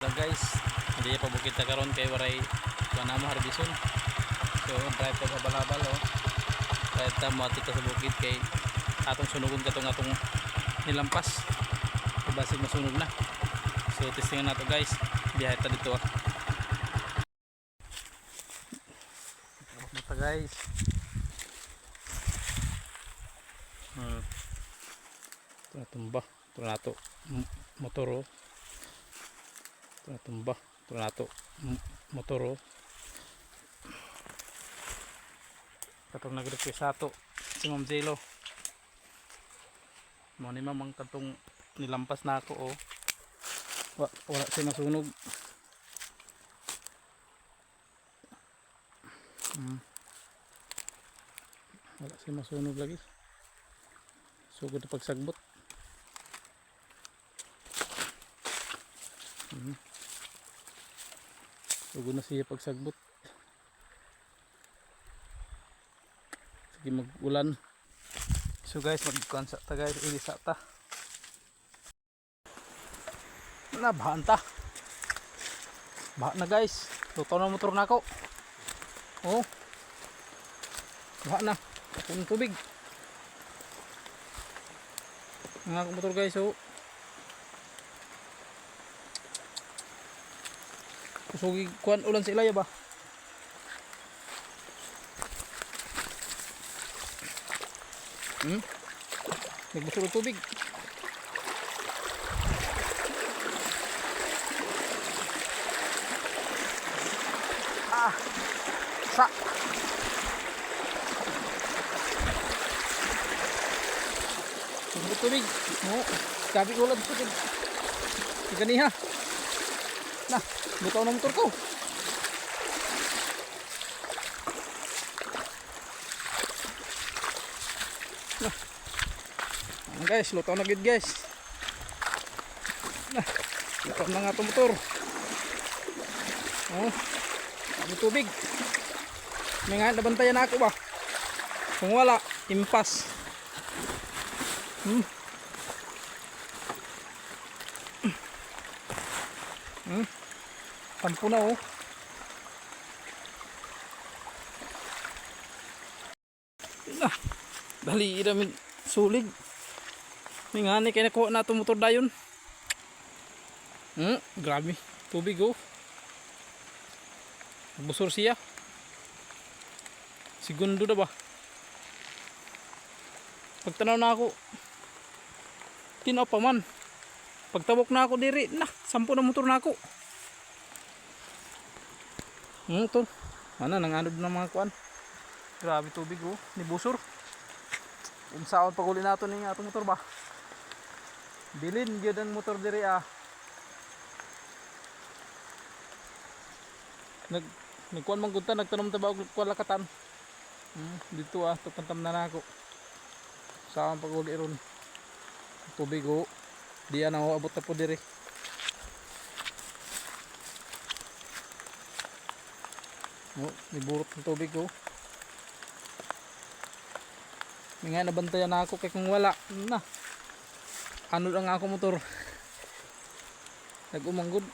So guys, hindi pa bukid ta karon kay waray kanamo harbison. So drive ta habal-habal oh. Drive ta mo sa bukid kay atong sunugon katong atong nilampas. Basig masunog na. So testingan nato guys. Biyahe ta dito ah. Mata guys. Ito na tumba. Ito na ito motor oh. Ito na tumba. Ito na ito motor oh. Katong nag-request ato si Ma'am Zelo. Mo ni mamang katong nilampas na ako oh. Wala siya nasunog. Wala siya masunog lagi. Sugod na pagsagbot. Sugod na siya pagsagbot. Sige mag-ulan. So guys, mag-consa ta guys. Ilisa ta. Nabahan ta. Baha na guys. Luto na motor na ako. Oh. Baha na. Puno tubig. Mga motor guys oh. Kusugi kuan ulan sa ilaya ba? Nagbusog ng tubig. Sa tubig. Oh, gabi ulan sa tubig. Iganiha. Nah, butaw na motor ko. Nah. Guys, lutaw na gid guys. Nah, lutaw na nga itong motor. Oh, may tubig. May nga nabantayan ako ba? Kung wala, impas. Tampo na oh. Dali iramin sulig. May nga ni kaya nakuha na itong motor dayon. Grabe. Tubig oh. Busor siya. Segundo na ba? Pagtanaw na ako. Tinaw pa man. Pagtabok na ako diri. Nah, 10 na motor na ako. Ito. Ano, nanganod ng mga kuan. Grabe tubig oh. Ni busor. Unsaon paguli nato ning atong motor ba? Bilin gyud ang motor diri ah. Nagkuan man gud ta, nagtanom ta ba og kuan lakatan. Dito ah, tupantam na nako. Saan paguli ron. Tubig oh. Di ana abot ta po diri. Oh, niburot ng tubig oh. May nga nabantayan na ako kay kung wala na. Ano lang ako motor. Nag-umanggod.